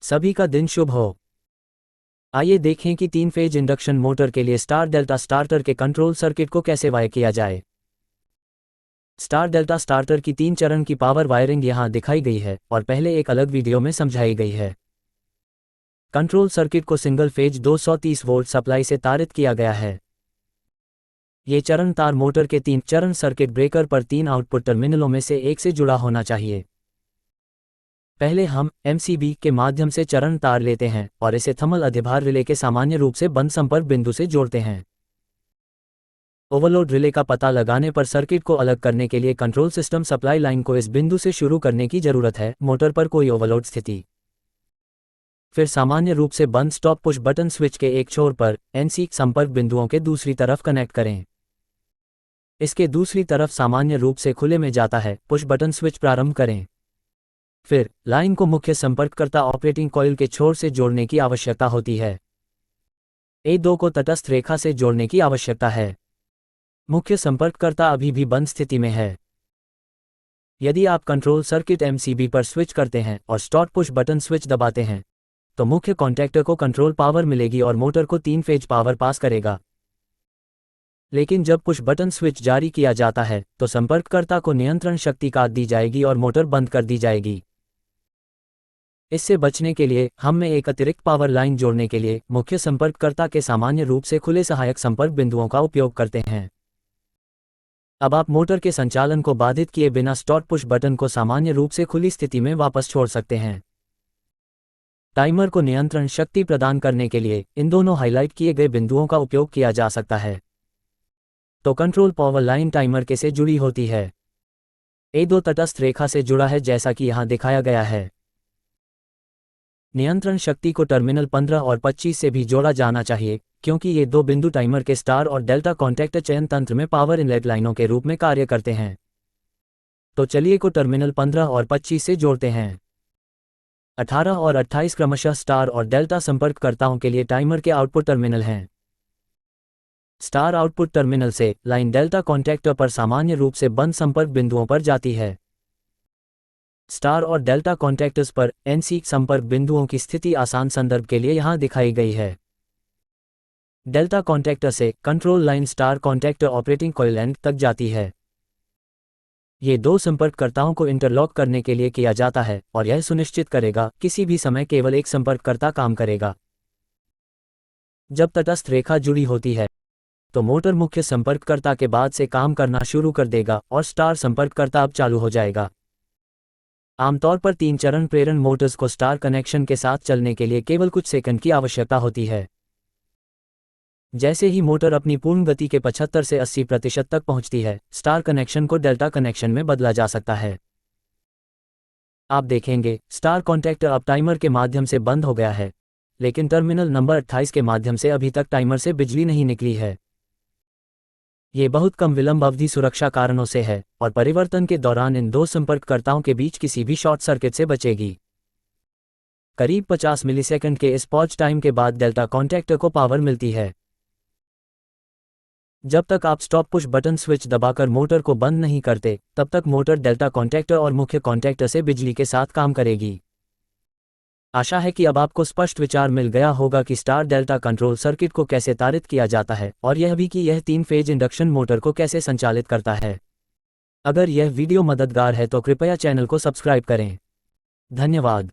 सभी का दिन शुभ हो। आइए देखें कि 3 फेज इंडक्शन मोटर के लिए स्टार डेल्टा स्टार्टर के कंट्रोल सर्किट को कैसे वायर किया जाए। स्टार डेल्टा स्टार्टर की 3 चरण की पावर वायरिंग यहाँ दिखाई गई है और पहले एक अलग वीडियो में समझाई गई है। कंट्रोल सर्किट को सिंगल फेज 230 वोल्ट सप्लाई से तारित किया गया है। ये चरण तार मोटर के 3 चरण सर्किट ब्रेकर पर 3 आउटपुट टर्मिनलों में से एक से जुड़ा होना चाहिए। पहले हम MCB के माध्यम से चरण तार लेते हैं और इसे थर्मल अधिभार रिले के सामान्य रूप से बंद संपर्क बिंदु से जोड़ते हैं। ओवरलोड रिले का पता लगाने पर सर्किट को अलग करने के लिए कंट्रोल सिस्टम सप्लाई लाइन को इस बिंदु से शुरू करने की जरूरत है। मोटर पर कोई ओवरलोड स्थिति। फिर सामान्य रूप से बंद स्टॉप पुश बटन स्विच के एक छोर पर NC संपर्क बिंदुओं के दूसरी तरफ कनेक्ट करें। इसके दूसरी तरफ सामान्य रूप से खुले में जाता है पुश बटन स्विच प्रारंभ करें। फिर लाइन को मुख्य संपर्ककर्ता ऑपरेटिंग कॉइल के छोर से जोड़ने की आवश्यकता होती है। A2 को तटस्थ रेखा से जोड़ने की आवश्यकता है। मुख्य संपर्ककर्ता अभी भी बंद स्थिति में है। यदि आप कंट्रोल सर्किट MCB पर स्विच करते हैं और स्टार्ट पुश बटन स्विच दबाते हैं तो मुख्य कॉन्टैक्टर को कंट्रोल पावर मिलेगी और मोटर को 3 फेज पावर पास करेगा। लेकिन जब पुश बटन स्विच जारी किया जाता है तो संपर्ककर्ता को नियंत्रण शक्ति काट दी जाएगी और मोटर बंद कर दी जाएगी। इससे बचने के लिए हम एक अतिरिक्त पावर लाइन जोड़ने के लिए मुख्य संपर्ककर्ता के सामान्य रूप से खुले सहायक संपर्क बिंदुओं का उपयोग करते हैं। अब आप मोटर के संचालन को बाधित किए बिना स्टार्ट पुश बटन को सामान्य रूप से खुली स्थिति में वापस छोड़ सकते हैं। टाइमर को नियंत्रण शक्ति प्रदान करने के लिए इन दोनों हाईलाइट किए गए बिंदुओं का उपयोग किया जा सकता है। तो कंट्रोल पावर लाइन टाइमर के से जुड़ी होती है। A2 तटस्थ रेखा से जुड़ा है जैसा कि यहाँ दिखाया गया है। नियंत्रण शक्ति को टर्मिनल 15 और 25 से भी जोड़ा जाना चाहिए क्योंकि ये दो बिंदु टाइमर के स्टार और डेल्टा कॉन्टैक्ट चयन तंत्र में पावर इनलेट लाइनों के रूप में कार्य करते हैं। तो चलिए को टर्मिनल 15 और 25 से जोड़ते हैं। 18 और 28 क्रमशः स्टार और डेल्टा संपर्ककर्ताओं के लिए टाइमर के आउटपुट टर्मिनल हैं। स्टार आउटपुट टर्मिनल से लाइन डेल्टा कॉन्टैक्टर पर सामान्य रूप से बंद संपर्क बिंदुओं पर जाती है। स्टार और डेल्टा कॉन्टैक्टर्स पर NC संपर्क बिंदुओं की स्थिति आसान संदर्भ के लिए यहाँ दिखाई गई है। डेल्टा कॉन्टैक्टर से control line star contactor operating coil and तक जाती है। ये दो संपर्ककर्ताओं को इंटरलॉक करने के लिए किया जाता है और यह सुनिश्चित करेगा किसी भी समय केवल एक संपर्ककर्ता काम करेगा। जब तटस्थ रेखा जुड़ी होती है तो मोटर मुख्य संपर्ककर्ता के बाद से काम करना शुरू कर देगा और स्टार संपर्ककर्ता अब चालू हो जाएगा। आमतौर पर 3 चरण प्रेरण मोटर्स को स्टार कनेक्शन के साथ चलने के लिए केवल कुछ सेकंड की आवश्यकता होती है। जैसे ही मोटर अपनी पूर्ण गति के 75 से 80% तक पहुंचती है स्टार कनेक्शन को डेल्टा कनेक्शन में बदला जा सकता है। आप देखेंगे स्टार कॉन्टैक्टर अब टाइमर के माध्यम से बंद हो गया है, लेकिन टर्मिनल नंबर 28 के माध्यम से अभी तक टाइमर से बिजली नहीं निकली है। ये बहुत कम विलंब अवधि सुरक्षा कारणों से है और परिवर्तन के दौरान इन दो संपर्ककर्ताओं के बीच किसी भी शॉर्ट सर्किट से बचेगी। करीब 50 मिलीसेकंड के इस पॉज टाइम के बाद डेल्टा कॉन्टैक्टर को पावर मिलती है। जब तक आप स्टॉप पुश बटन स्विच दबाकर मोटर को बंद नहीं करते तब तक मोटर डेल्टा कॉन्टैक्टर और मुख्य कॉन्टैक्टर से बिजली के साथ काम करेगी। आशा है कि अब आपको स्पष्ट विचार मिल गया होगा कि स्टार डेल्टा कंट्रोल सर्किट को कैसे तारित किया जाता है और यह भी कि यह 3 फेज इंडक्शन मोटर को कैसे संचालित करता है। अगर यह वीडियो मददगार है तो कृपया चैनल को सब्सक्राइब करें। धन्यवाद।